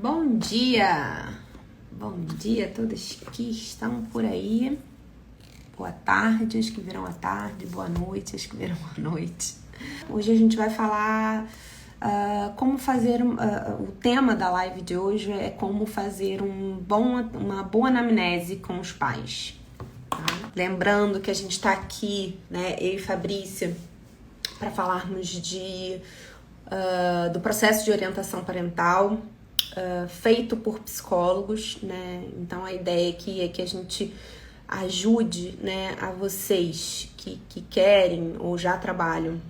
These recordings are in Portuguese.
Bom dia! Bom dia a todos que estão por aí. Boa tarde, as que viram a tarde. Boa noite, as que viram a noite. Hoje a gente vai falar como fazer... o tema da live de hoje é como fazer uma boa anamnese com os pais. Tá? Lembrando que a gente está aqui, né, eu e Fabrícia, para falarmos do processo de orientação parental feito por psicólogos, né? Então a ideia aqui é que a gente ajude, né, a vocês que querem ou já trabalham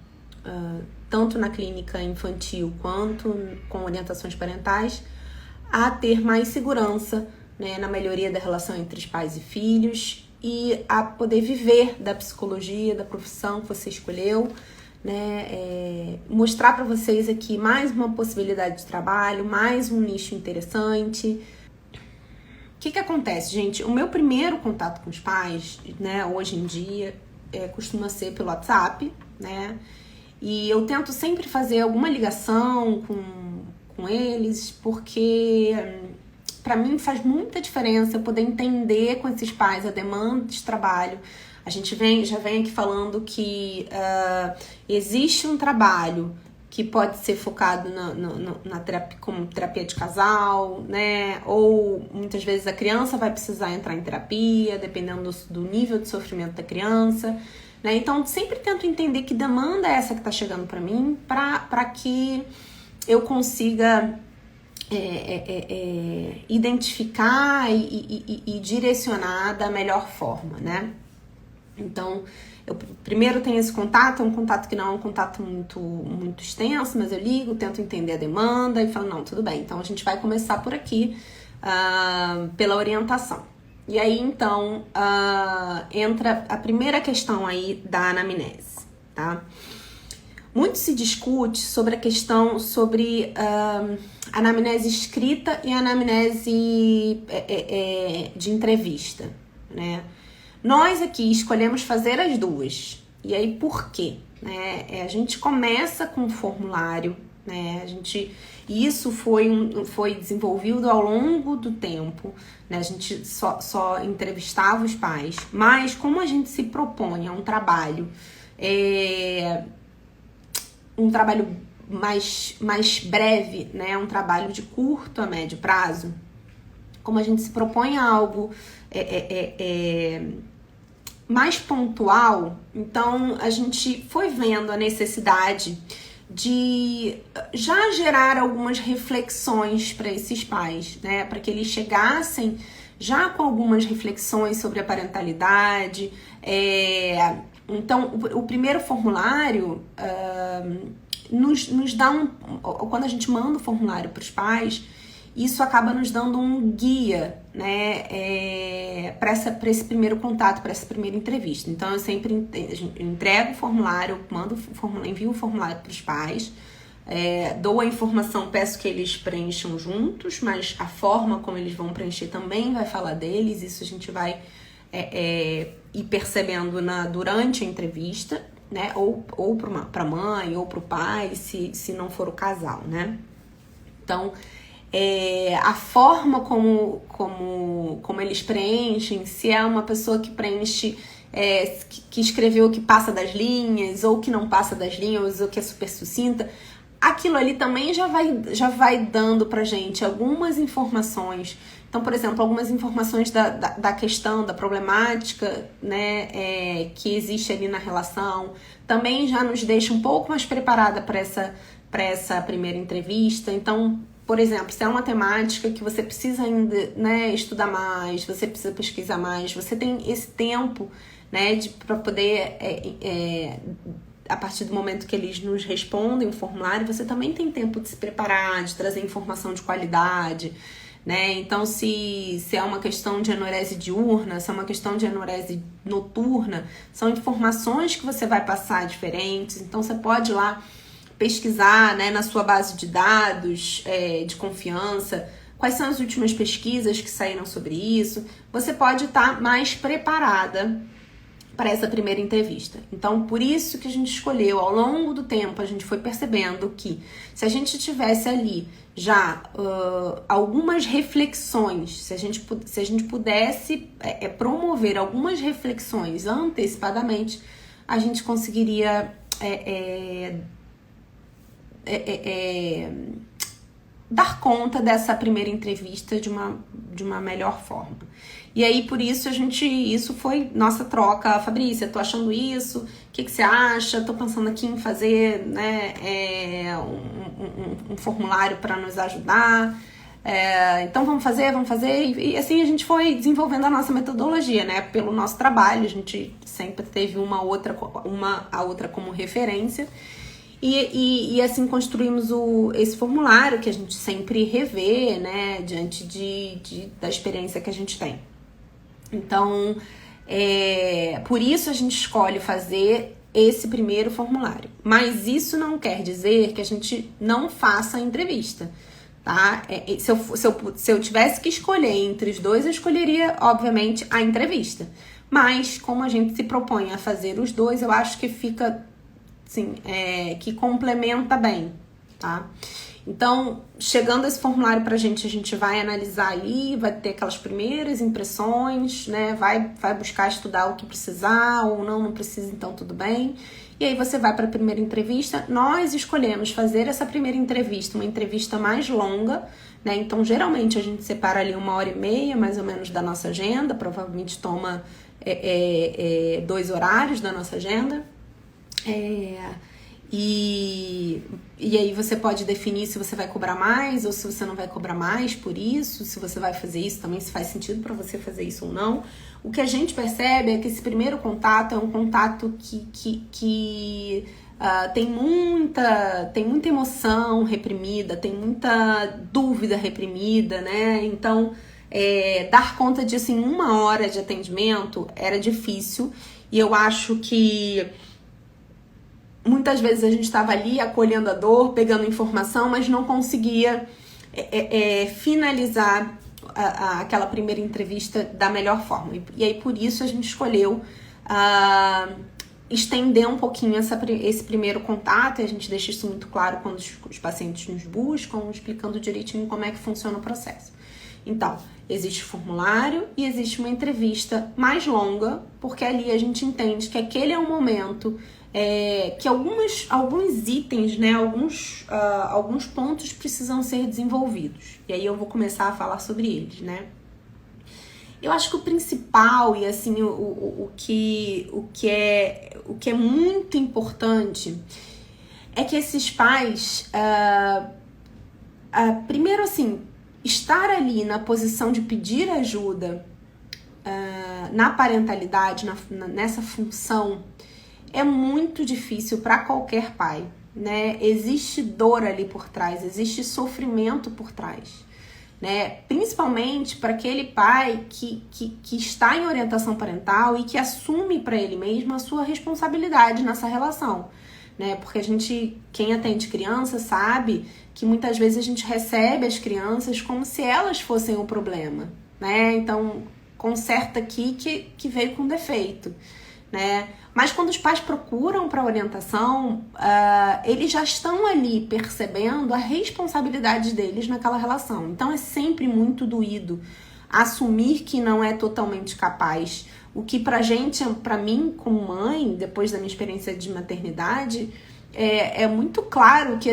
tanto na clínica infantil quanto com orientações parentais a ter mais segurança, né, na melhoria da relação entre os pais e filhos e a poder viver da psicologia, da profissão que você escolheu, né, mostrar para vocês aqui mais uma possibilidade de trabalho, mais um nicho interessante. O que acontece, gente? O meu primeiro contato com os pais, né, hoje em dia, costuma ser pelo WhatsApp, né, e eu tento sempre fazer alguma ligação com eles, porque para mim faz muita diferença eu poder entender com esses pais a demanda de trabalho. A gente já vem aqui falando que existe um trabalho que pode ser focado na terapia, como terapia de casal, né? Ou muitas vezes a criança vai precisar entrar em terapia, dependendo do nível de sofrimento da criança, né? Então, sempre tento entender que demanda é essa que está chegando para mim, para que eu consiga identificar e direcionar da melhor forma, né? Então, eu primeiro tenho esse contato, é um contato que não é um contato muito extenso, mas eu ligo, tento entender a demanda e falo, não, tudo bem, então a gente vai começar por aqui, pela orientação. E aí, então, entra a primeira questão aí da anamnese, tá? Muito se discute sobre a questão sobre anamnese escrita e anamnese de entrevista, né? Nós aqui escolhemos fazer as duas. E aí, por quê? A gente começa com um formulário, né? Isso foi desenvolvido ao longo do tempo, né? A gente só entrevistava os pais. Mas como a gente se propõe a um trabalho mais breve, né? Um trabalho de curto a médio prazo, como a gente se propõe a algo mais pontual, então a gente foi vendo a necessidade de já gerar algumas reflexões para esses pais, né? Para que eles chegassem já com algumas reflexões sobre a parentalidade. Então, o primeiro formulário nos dá quando a gente manda o formulário para os pais, isso acaba nos dando um guia, né, para esse primeiro contato, para essa primeira entrevista. Então, eu sempre entrego o formulário, envio o formulário para os pais, dou a informação, peço que eles preencham juntos, mas a forma como eles vão preencher também vai falar deles. Isso a gente vai ir percebendo durante a entrevista, né, ou para a mãe ou para o pai, se não for o casal, né? Então, a forma como eles preenchem, se é uma pessoa que preenche, que escreveu que passa das linhas, ou que não passa das linhas, ou que é super sucinta, aquilo ali também já vai dando pra gente algumas informações. Então, por exemplo, algumas informações da questão, da problemática, né, que existe ali na relação, também já nos deixa um pouco mais preparada para essa primeira entrevista. Então, por exemplo, se é uma temática que você precisa ainda, né, estudar mais, você precisa pesquisar mais, você tem esse tempo, né, para poder, a partir do momento que eles nos respondem o formulário, você também tem tempo de se preparar, de trazer informação de qualidade, né? Então, se é uma questão de enurese diurna, se é uma questão de enurese noturna, são informações que você vai passar diferentes. Então, você pode ir lá pesquisar, né, na sua base de dados de confiança, quais são as últimas pesquisas que saíram sobre isso. Você pode estar mais preparada para essa primeira entrevista. Então, por isso que a gente escolheu, ao longo do tempo, a gente foi percebendo que se a gente tivesse ali já algumas reflexões, se a gente pudesse promover algumas reflexões antecipadamente, a gente conseguiria dar conta dessa primeira entrevista de uma melhor forma. E aí, por isso, isso foi nossa troca. Fabrícia, tô achando isso, o que você acha? Tô pensando aqui em fazer, né, um formulário para nos ajudar. Então vamos fazer. E assim a gente foi desenvolvendo a nossa metodologia, né? Pelo nosso trabalho, a gente sempre teve uma a outra como referência. E assim construímos esse formulário que a gente sempre revê, né? Diante da experiência que a gente tem. Então, por isso a gente escolhe fazer esse primeiro formulário. Mas isso não quer dizer que a gente não faça a entrevista, tá? Se eu tivesse que escolher entre os dois, eu escolheria, obviamente, a entrevista. Mas, como a gente se propõe a fazer os dois, eu acho que fica, assim, que complementa bem, tá? Então, chegando esse formulário pra gente, a gente vai analisar ali, vai ter aquelas primeiras impressões, né? Vai buscar estudar o que precisar ou não precisa, então tudo bem. E aí você vai para a primeira entrevista. Nós escolhemos fazer essa primeira entrevista, uma entrevista mais longa, né? Então, geralmente a gente separa ali 1h30, mais ou menos, da nossa agenda. Provavelmente toma 2 horários da nossa agenda. E aí você pode definir se você vai cobrar mais ou se você não vai cobrar mais por isso, se você vai fazer isso também, se faz sentido para você fazer isso ou não. O que a gente percebe é que esse primeiro contato é um contato que tem muita emoção reprimida, tem muita dúvida reprimida, né? Então, dar conta disso em 1 hora de atendimento era difícil, e eu acho que muitas vezes a gente estava ali acolhendo a dor, pegando informação, mas não conseguia finalizar aquela primeira entrevista da melhor forma. E aí, por isso, a gente escolheu estender um pouquinho esse primeiro contato, e a gente deixa isso muito claro quando os pacientes nos buscam, explicando direitinho como é que funciona o processo. Então, existe o formulário e existe uma entrevista mais longa, porque ali a gente entende que aquele é um momento que alguns itens, né, alguns pontos precisam ser desenvolvidos. E aí eu vou começar a falar sobre eles, né? Eu acho que o principal e assim o que é muito importante é que esses pais, primeiro assim, estar ali na posição de pedir ajuda na parentalidade, nessa função, é muito difícil para qualquer pai, né? Existe dor ali por trás, existe sofrimento por trás, né? Principalmente para aquele pai que está em orientação parental e que assume para ele mesmo a sua responsabilidade nessa relação, né? Porque quem atende criança sabe que muitas vezes a gente recebe as crianças como se elas fossem o problema, né? Então, conserta aqui que veio com defeito, né? Mas quando os pais procuram para orientação, eles já estão ali percebendo a responsabilidade deles naquela relação. Então é sempre muito doído assumir que não é totalmente capaz. O que pra gente, pra mim como mãe, depois da minha experiência de maternidade, é muito claro que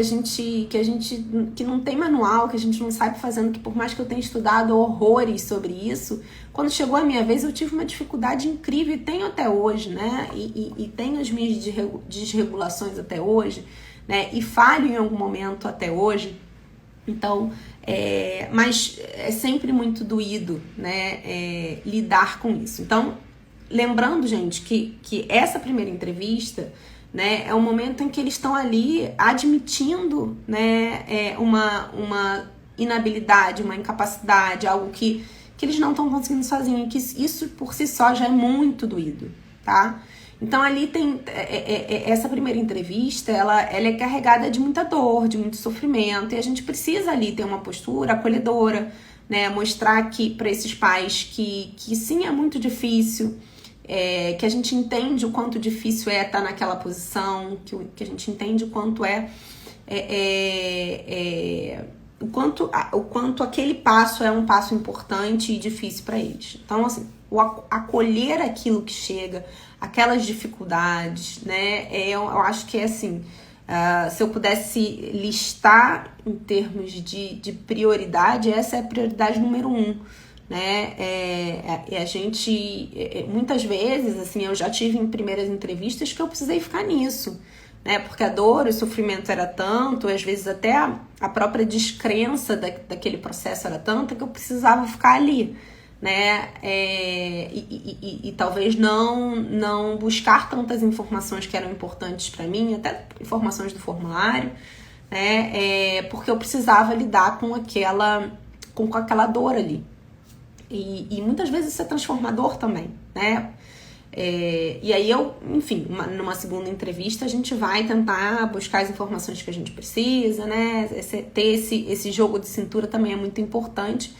não tem manual, que a gente não sabe fazendo, que por mais que eu tenha estudado horrores sobre isso, quando chegou a minha vez eu tive uma dificuldade incrível, e tenho até hoje, né? E tenho as minhas desregulações até hoje, né? E falho em algum momento até hoje. Então, mas é sempre muito doído, né? Lidar com isso. Então, lembrando, gente, que essa primeira entrevista, né, é um momento em que eles estão ali admitindo, né, uma inabilidade, uma incapacidade, algo que eles não estão conseguindo sozinhos, que isso por si só já é muito doído, tá? Então ali tem essa primeira entrevista, ela é carregada de muita dor, de muito sofrimento, e a gente precisa ali ter uma postura acolhedora, né, mostrar que para esses pais que sim, é muito difícil, que a gente entende o quanto difícil é estar naquela posição, que a gente entende o quanto o quanto aquele passo é um passo importante e difícil para eles. Então, assim, acolher aquilo que chega, aquelas dificuldades, né? Eu acho que é assim, se eu pudesse listar em termos de prioridade, essa é a prioridade número 1, né? A gente, muitas vezes, assim, eu já tive em primeiras entrevistas que eu precisei ficar nisso, né? Porque a dor, o sofrimento era tanto, às vezes até a própria descrença daquele processo era tanta que eu precisava ficar ali, né? E talvez não buscar tantas informações que eram importantes para mim, até informações do formulário, né? Porque eu precisava lidar com aquela dor ali. E muitas vezes isso é transformador também, né? E aí enfim, numa segunda entrevista a gente vai tentar buscar as informações que a gente precisa, né? Ter esse jogo de cintura também é muito importante,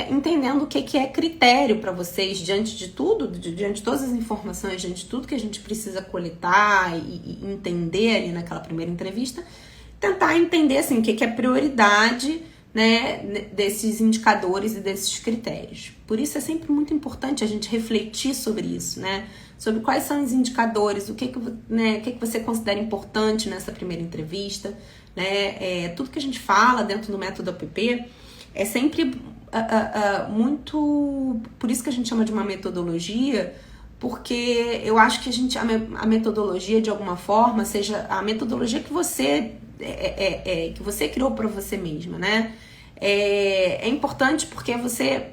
entendendo o que é critério para vocês diante de tudo, diante de todas as informações, diante de tudo que a gente precisa coletar e entender ali naquela primeira entrevista, tentar entender assim, o que é prioridade, né, desses indicadores e desses critérios. Por isso é sempre muito importante a gente refletir sobre isso, né? Sobre quais são os indicadores, o que você considera importante nessa primeira entrevista, né? Tudo que a gente fala dentro do método APP é sempre muito... Por isso que a gente chama de uma metodologia, porque eu acho que a metodologia, de alguma forma, seja a metodologia que você criou para você mesma, né? É importante porque você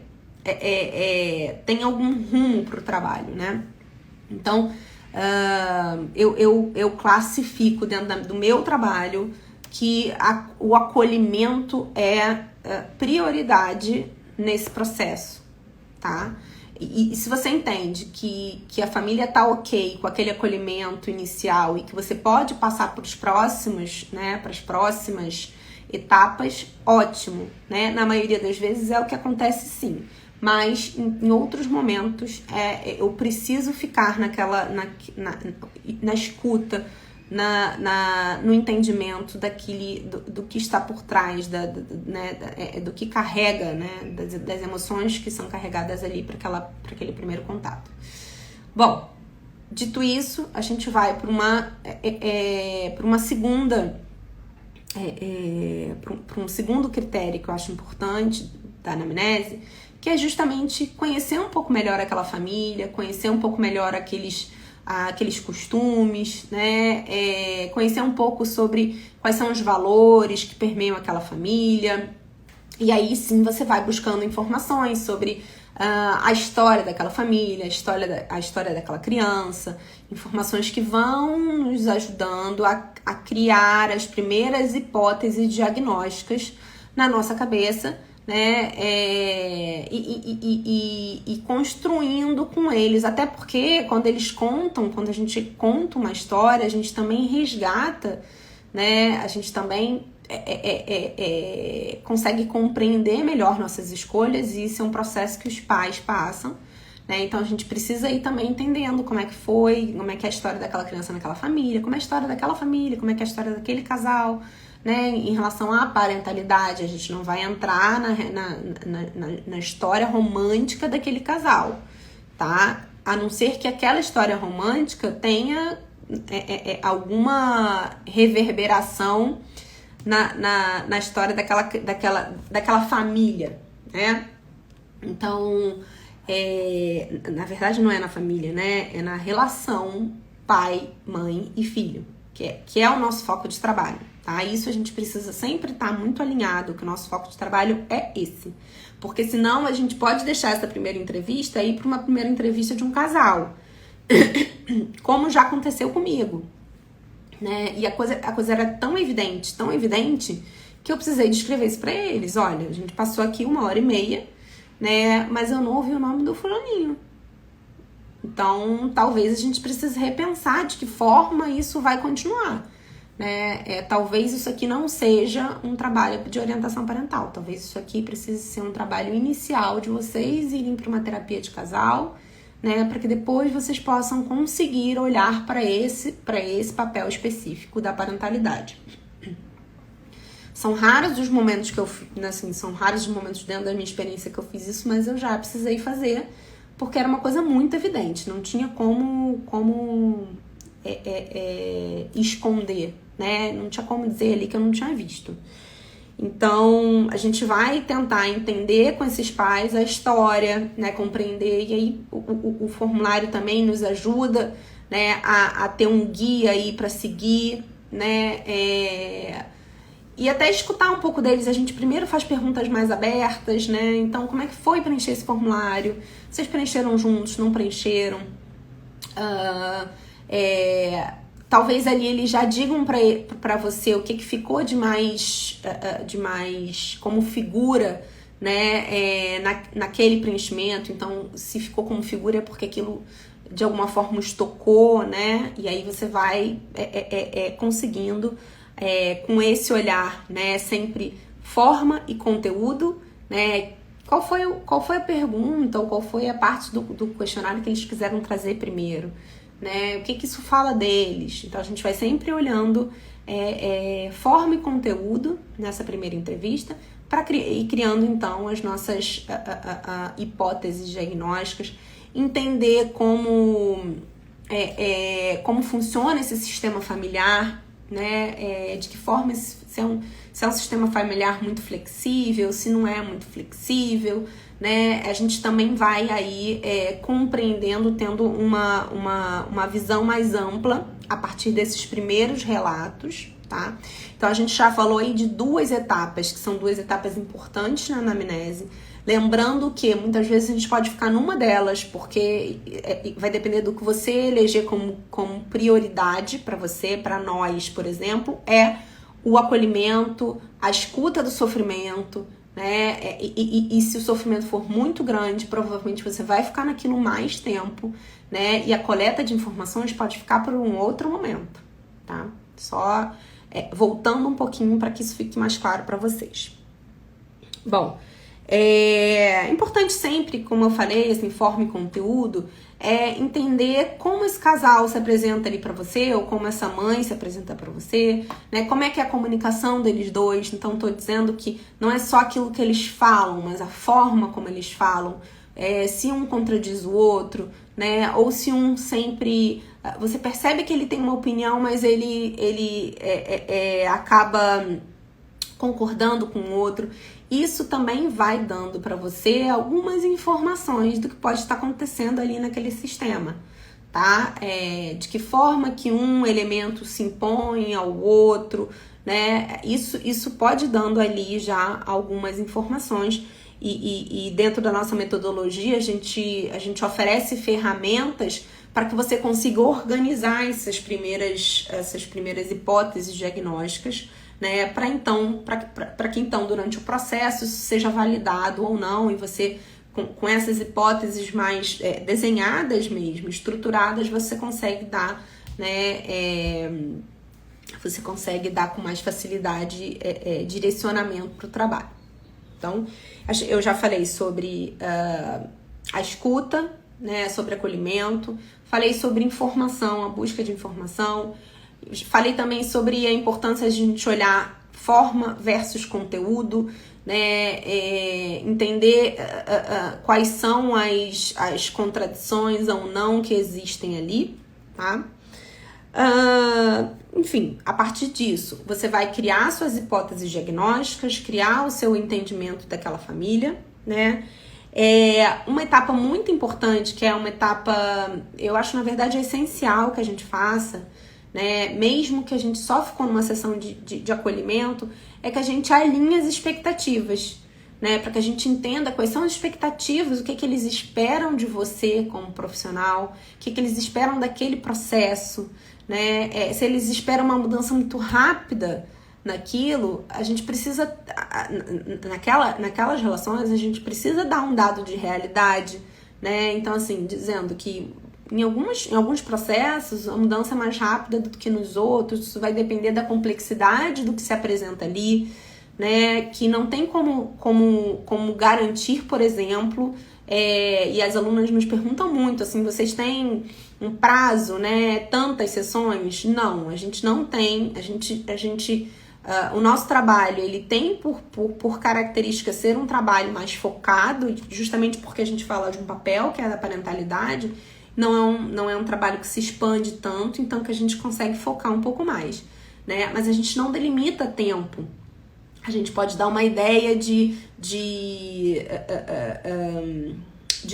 tem algum rumo para o trabalho, né? Então, eu classifico dentro do meu trabalho que o acolhimento é prioridade nesse processo, tá? E se você entende que a família tá ok com aquele acolhimento inicial e que você pode passar para os próximos, né, para as próximas etapas, ótimo, né? Na maioria das vezes é o que acontece, sim. Mas em outros momentos eu preciso ficar na escuta, no entendimento do que está por trás, do que carrega, né, das emoções que são carregadas ali para aquele primeiro contato. Bom, dito isso, a gente vai para uma segunda, para um segundo critério que eu acho importante da anamnese, que é justamente conhecer um pouco melhor aquela família, conhecer um pouco melhor aqueles costumes, né? Conhecer um pouco sobre quais são os valores que permeiam aquela família. E aí sim você vai buscando informações sobre a história daquela família, a história daquela criança, informações que vão nos ajudando a criar as primeiras hipóteses diagnósticas na nossa cabeça, né? E construindo com eles, até porque quando a gente conta uma história, a gente também resgata, né? A gente também consegue compreender melhor nossas escolhas, e isso é um processo que os pais passam, né? Então a gente precisa ir também entendendo como é que foi, como é que é a história daquela criança naquela família, como é a história daquela família, como é que é a história daquele casal, né? Em relação à parentalidade, a gente não vai entrar na história romântica daquele casal, tá? A não ser que aquela história romântica tenha alguma reverberação na história daquela família, né? Então, na verdade não é na família, né? É na relação pai, mãe e filho, que é o nosso foco de trabalho, tá? Isso a gente precisa sempre estar muito alinhado, que o nosso foco de trabalho é esse. Porque senão a gente pode deixar essa primeira entrevista e ir para uma primeira entrevista de um casal, como já aconteceu comigo, né? E a coisa era tão evidente, que eu precisei descrever isso pra eles. Olha, a gente passou aqui 1h30, né? Mas eu não ouvi o nome do fulaninho. Então, talvez a gente precise repensar de que forma isso vai continuar, né? Talvez isso aqui não seja um trabalho de orientação parental. Talvez isso aqui precise ser um trabalho inicial de vocês irem para uma terapia de casal, né, para que depois vocês possam conseguir olhar para esse papel específico da parentalidade. São raros os momentos que são raros os momentos dentro da minha experiência que eu fiz isso, mas eu já precisei fazer, porque era uma coisa muito evidente, não tinha como esconder, né? Não tinha como dizer ali que eu não tinha visto. Então, a gente vai tentar entender com esses pais a história, né? Compreender, e aí o formulário também nos ajuda, né? A ter um guia aí para seguir, né? E até escutar um pouco deles. A gente primeiro faz perguntas mais abertas, né? Então, como é que foi preencher esse formulário? Vocês preencheram juntos, não preencheram? Talvez ali eles já digam para você o que ficou de mais como figura, né? Naquele preenchimento. Então, se ficou como figura é porque aquilo de alguma forma os tocou, né? E aí você vai conseguindo... com esse olhar, né, sempre forma e conteúdo, né, qual foi a pergunta ou qual foi a parte do questionário que eles quiseram trazer primeiro, né, o que isso fala deles. Então a gente vai sempre olhando forma e conteúdo nessa primeira entrevista e criando então as nossas hipóteses diagnósticas, entender como funciona esse sistema familiar, né, de que forma se é um sistema familiar muito flexível, se não é muito flexível, né, a gente também vai aí compreendendo, tendo uma visão mais ampla a partir desses primeiros relatos, tá? Então a gente já falou aí de 2 etapas, que são 2 etapas importantes na anamnese. Lembrando que muitas vezes a gente pode ficar numa delas, porque vai depender do que você eleger como prioridade para você, para nós, por exemplo, o acolhimento, a escuta do sofrimento, né? E se o sofrimento for muito grande, provavelmente você vai ficar naquilo mais tempo, né? E a coleta de informações pode ficar por um outro momento, tá? Só voltando um pouquinho para que isso fique mais claro para vocês. Bom, é importante sempre, como eu falei, assim, forma e conteúdo, entender como esse casal se apresenta ali para você, ou como essa mãe se apresenta para você, né? Como é que é a comunicação deles dois. Então, tô dizendo que não é só aquilo que eles falam, mas a forma como eles falam, se um contradiz o outro, né? Ou se um sempre... Você percebe que ele tem uma opinião, mas ele acaba concordando com o outro. Isso também vai dando para você algumas informações do que pode estar acontecendo ali naquele sistema, tá? De que forma que um elemento se impõe ao outro, né? Isso pode dando ali já algumas informações e dentro da nossa metodologia a gente oferece ferramentas para que você consiga organizar essas primeiras hipóteses diagnósticas, né, para que então durante o processo isso seja validado ou não, e você com essas hipóteses mais desenhadas mesmo, estruturadas, você consegue dar, né, você consegue dar com mais facilidade direcionamento para o trabalho. Então, eu já falei sobre a escuta, né, sobre acolhimento, falei sobre informação, a busca de informação. Falei também sobre a importância de a gente olhar forma versus conteúdo, né? Entender quais são as contradições ou não que existem ali, tá? Enfim, a partir disso, você vai criar suas hipóteses diagnósticas, criar o seu entendimento daquela família, né? Uma etapa muito importante, que é uma etapa, eu acho, na verdade, essencial que a gente faça, né? Mesmo que a gente só ficou numa sessão de acolhimento, é que a gente alinhe as expectativas, né? Para que a gente entenda quais são as expectativas, o que eles esperam de você como profissional, o que eles esperam daquele processo, né? Se eles esperam uma mudança muito rápida naquilo, a gente precisa, naquelas relações, a gente precisa dar um dado de realidade, né? Então, assim, dizendo que em alguns processos a mudança é mais rápida do que nos outros, isso vai depender da complexidade do que se apresenta ali, né? Que não tem como garantir, por exemplo, E as alunas nos perguntam muito, assim, vocês têm um prazo, né? Tantas sessões? Não, a gente não tem. O nosso trabalho, ele tem por característica ser um trabalho mais focado, justamente porque a gente fala de um papel que é da parentalidade, não é um trabalho que se expande tanto, então que a gente consegue focar um pouco mais, né? Mas a gente não delimita tempo. A gente pode dar uma ideia de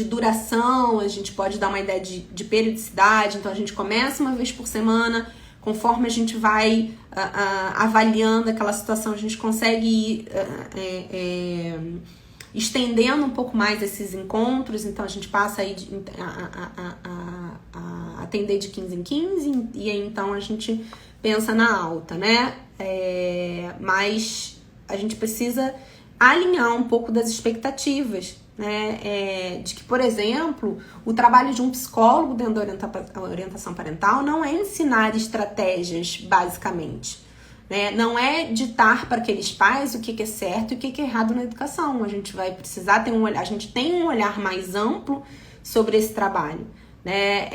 duração, a gente pode dar uma ideia de periodicidade, então a gente começa uma vez por semana, conforme a gente vai avaliando aquela situação, a gente consegue ir estendendo um pouco mais esses encontros, então a gente passa aí a atender de 15 em 15, e aí então a gente pensa na alta, né? Mas a gente precisa alinhar um pouco das expectativas, né? De que, por exemplo, o trabalho de um psicólogo dentro da orientação parental não é ensinar estratégias, basicamente, né? Não é ditar para aqueles pais o que é certo e o que é errado na educação. A gente vai precisar ter a gente tem um olhar mais amplo sobre esse trabalho, né?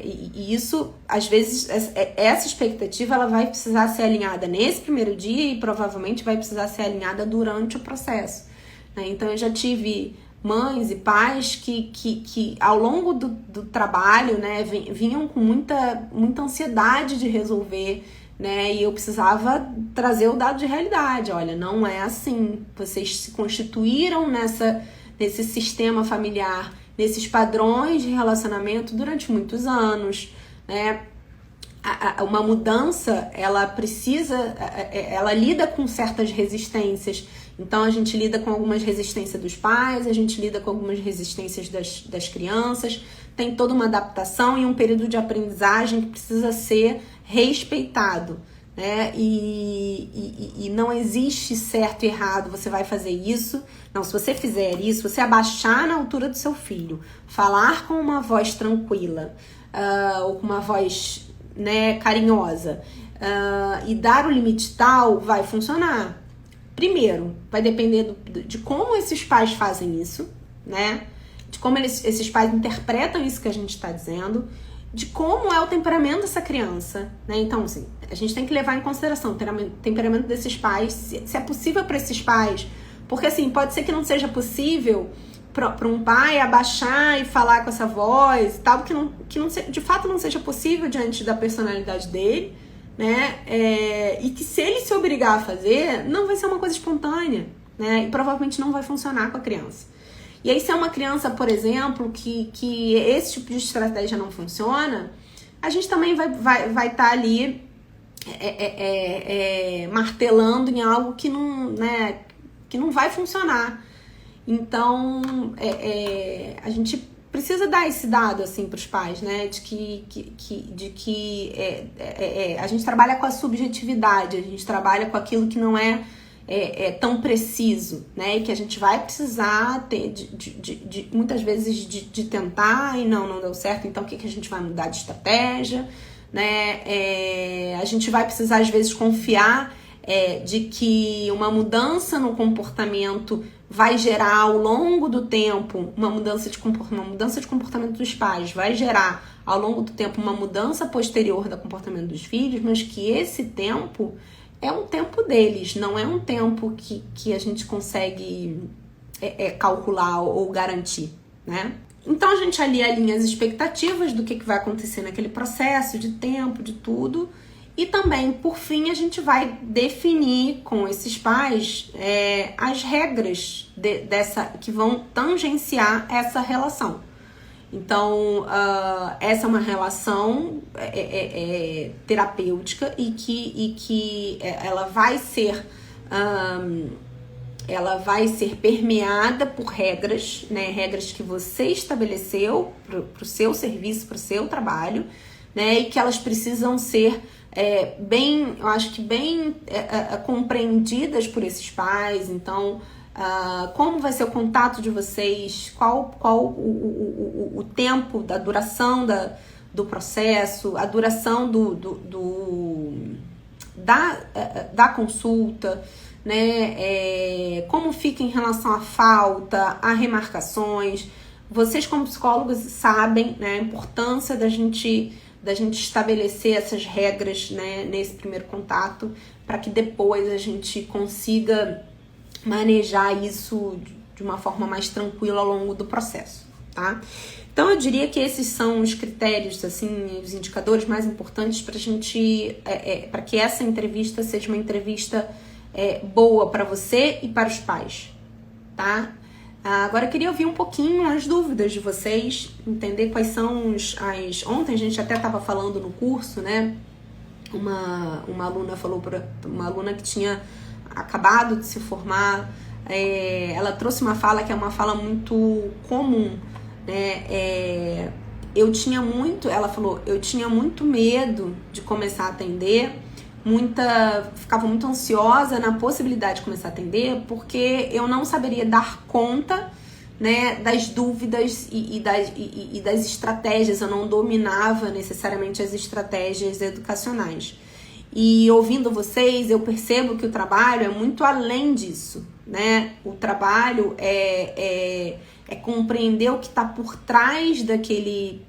E isso, às vezes, essa expectativa ela vai precisar ser alinhada nesse primeiro dia e provavelmente vai precisar ser alinhada durante o processo, né? Então, eu já tive mães e pais que ao longo do trabalho, né, vinham com muita ansiedade de resolver, né? E eu precisava trazer o dado de realidade. Olha, não é assim. Vocês se constituíram nesse sistema familiar, nesses padrões de relacionamento durante muitos anos, né? Uma mudança, ela lida com certas resistências. Então, a gente lida com algumas resistências dos pais, a gente lida com algumas resistências das crianças, tem toda uma adaptação e um período de aprendizagem que precisa ser respeitado, né? E não existe certo e errado, você vai fazer isso. Não, se você fizer isso, você abaixar na altura do seu filho, falar com uma voz tranquila, ou com uma voz, né, carinhosa, e dar o limite tal, vai funcionar. Primeiro, vai depender de como esses pais fazem isso, né? De como esses pais interpretam isso que a gente está dizendo, de como é o temperamento dessa criança, né? Então, assim, a gente tem que levar em consideração o temperamento desses pais, se é possível para esses pais, porque, assim, pode ser que não seja possível para um pai abaixar e falar com essa voz, tal, que de fato não seja possível diante da personalidade dele, né? E que se ele se obrigar a fazer, não vai ser uma coisa espontânea, né? E provavelmente não vai funcionar com a criança. E aí, se é uma criança, por exemplo, que esse tipo de estratégia não funciona, a gente também vai estar ali martelando em algo que não vai funcionar. Então, a gente precisa dar esse dado assim para os pais, né? De que a gente trabalha com a subjetividade, a gente trabalha com aquilo que não é tão preciso, né? E que a gente vai precisar ter muitas vezes de tentar e não deu certo, então o que a gente vai mudar de estratégia, né? A gente vai precisar às vezes confiar de que uma mudança no comportamento vai gerar ao longo do tempo uma mudança de comportamento dos pais, vai gerar ao longo do tempo uma mudança posterior do comportamento dos filhos, mas que esse tempo é um tempo deles, não é um tempo que a gente consegue calcular ou garantir, né? Então a gente ali alinha as expectativas do que vai acontecer naquele processo de tempo, de tudo. E também, por fim, a gente vai definir com esses pais as regras que vão tangenciar essa relação. Então, essa é uma relação terapêutica e que ela vai ser permeada por regras, né? Regras que você estabeleceu para o seu serviço, para o seu trabalho, né? E que elas precisam ser eu acho que bem compreendidas por esses pais. Então, como vai ser o contato de vocês, qual o tempo da duração do processo, a duração da consulta, né? Como fica em relação à falta, a remarcações. Vocês, como psicólogos, sabem, né, a importância da gente estabelecer essas regras, né, nesse primeiro contato, para que depois a gente consiga manejar isso de uma forma mais tranquila ao longo do processo, tá? Então, eu diria que esses são os critérios, assim, os indicadores mais importantes para a gente, para que essa entrevista seja uma entrevista boa para você e para os pais, tá? Agora eu queria ouvir um pouquinho as dúvidas de vocês, entender quais são Ontem a gente até estava falando no curso, né? Uma aluna falou para uma aluna que tinha acabado de se formar, ela trouxe uma fala que é uma fala muito comum, né? Ela falou, eu tinha muito medo de começar a atender, ficava muito ansiosa na possibilidade de começar a atender, porque eu não saberia dar conta, né, das dúvidas e das estratégias, eu não dominava necessariamente as estratégias educacionais. E ouvindo vocês, eu percebo que o trabalho é muito além disso, né? O trabalho é compreender o que está por trás daquele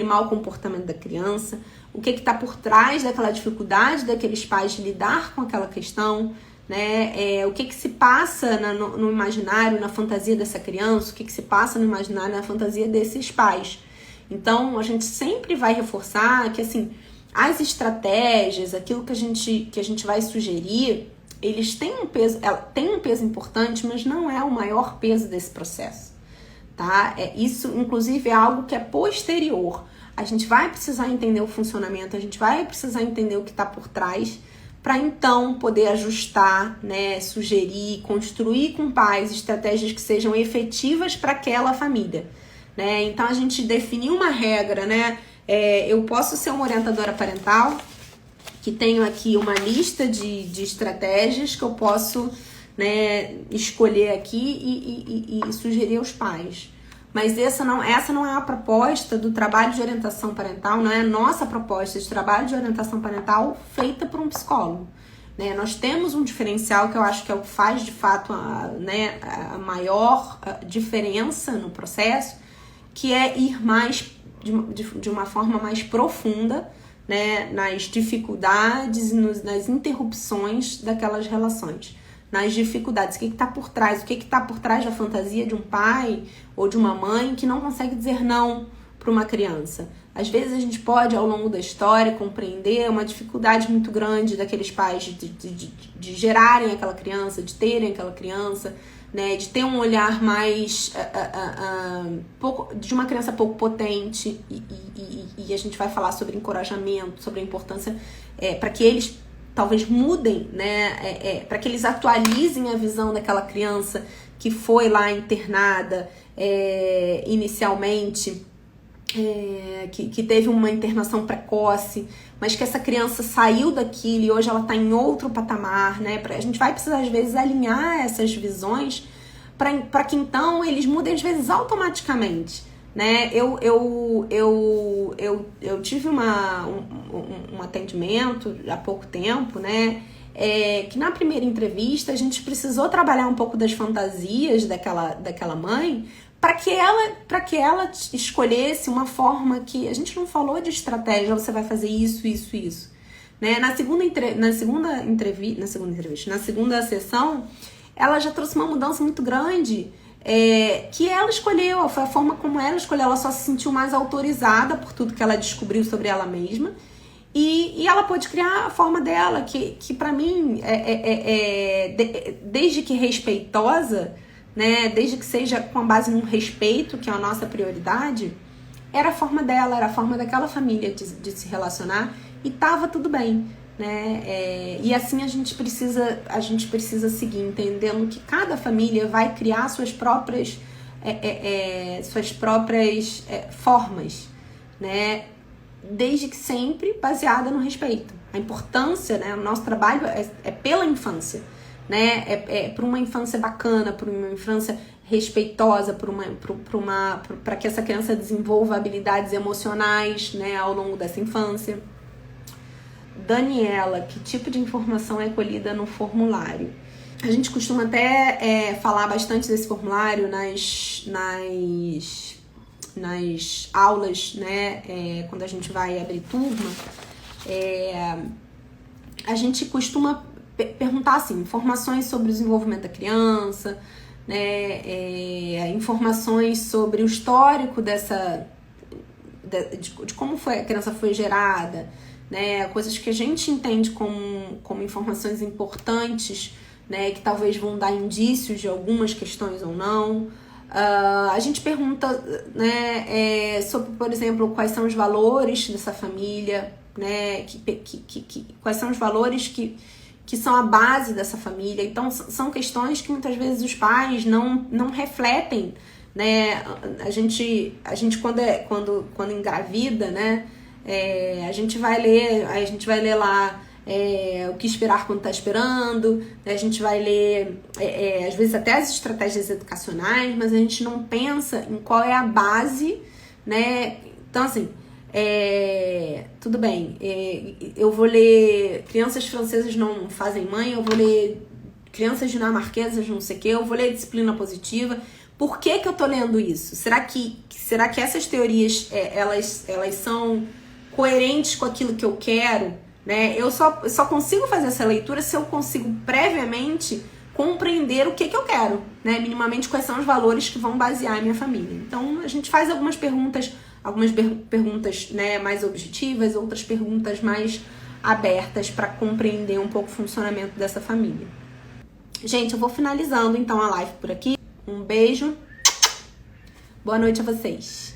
mau comportamento da criança, o que está por trás daquela dificuldade daqueles pais de lidar com aquela questão, né? O que se passa no imaginário, na fantasia dessa criança, o que se passa no imaginário, na fantasia desses pais. Então, a gente sempre vai reforçar que, assim, as estratégias, aquilo que a gente vai sugerir, eles têm um peso importante, mas não é o maior peso desse processo, tá? Isso, inclusive, é algo que é posterior. A gente vai precisar entender o funcionamento, a gente vai precisar entender o que está por trás, para então poder ajustar, né, sugerir, construir com pais estratégias que sejam efetivas para aquela família, né? Então, a gente definiu uma regra, né? Eu posso ser uma orientadora parental, que tenho aqui uma lista de estratégias que eu posso, né, escolher aqui e sugerir aos pais. Mas essa não é a proposta do trabalho de orientação parental, não é a nossa proposta de trabalho de orientação parental feita por um psicólogo, né? Nós temos um diferencial que eu acho que é o que faz de fato a maior diferença no processo, que é ir mais de uma forma mais profunda, né, nas dificuldades e nas interrupções daquelas relações. Nas dificuldades, o que está por trás? O que está por trás da fantasia de um pai ou de uma mãe que não consegue dizer não para uma criança? Às vezes a gente pode, ao longo da história, compreender uma dificuldade muito grande daqueles pais de gerarem aquela criança, de terem aquela criança, né, de ter um olhar mais de uma criança pouco potente, e a gente vai falar sobre encorajamento, sobre a importância para que eles talvez mudem, né, para que eles atualizem a visão daquela criança que foi lá internada inicialmente, que teve uma internação precoce, mas que essa criança saiu daquilo e hoje ela está em outro patamar, né? A gente vai precisar, às vezes, alinhar essas visões para que, então, eles mudem, às vezes, automaticamente, né? Eu tive um atendimento há pouco tempo, né? Que na primeira entrevista a gente precisou trabalhar um pouco das fantasias daquela mãe, para que ela escolhesse uma forma que a gente não falou de estratégia, você vai fazer isso, né? Na segunda sessão, ela já trouxe uma mudança muito grande, que ela escolheu, foi a forma como ela escolheu, ela só se sentiu mais autorizada por tudo que ela descobriu sobre ela mesma, e ela pôde criar a forma dela, que para mim, desde que respeitosa, né, desde que seja com base num respeito, que é a nossa prioridade, era a forma dela, era a forma daquela família de se relacionar, e tava tudo bem, né? E assim a gente precisa seguir, entendendo que cada família vai criar suas próprias formas, né? Desde que sempre baseada no respeito. A importância, né? O nosso trabalho é pela infância, né? Para uma infância bacana, para uma infância respeitosa, para que essa criança desenvolva habilidades emocionais, né, ao longo dessa infância. Daniela, que tipo de informação é colhida no formulário? A gente costuma até falar bastante desse formulário nas aulas, né? Quando a gente vai abrir turma, a gente costuma perguntar assim, informações sobre o desenvolvimento da criança, né? Informações sobre o histórico de como a criança foi gerada, né? Coisas que a gente entende como informações importantes, né? Que talvez vão dar indícios de algumas questões ou não. A gente pergunta, né, sobre, por exemplo, quais são os valores dessa família, né? Quais são os valores que são a base dessa família. Então, são questões que muitas vezes os pais não refletem, né? A gente quando engravida, né? A gente vai ler lá o que esperar quando está esperando, né? A gente vai ler, às vezes, até as estratégias educacionais, mas a gente não pensa em qual é a base, né? Então, assim, tudo bem, eu vou ler Crianças Francesas Não Fazem Mãe, eu vou ler Crianças Dinamarquesas não sei o quê, eu vou ler Disciplina Positiva. Por que eu tô lendo isso? Será que essas teorias, elas são coerentes com aquilo que eu quero? Né? Eu só consigo fazer essa leitura se eu consigo previamente compreender o que eu quero, né? Minimamente quais são os valores que vão basear a minha família. Então, a gente faz algumas perguntas, né, mais objetivas, outras perguntas mais abertas para compreender um pouco o funcionamento dessa família. Gente, eu vou finalizando então a live por aqui. Um beijo. Boa noite a vocês.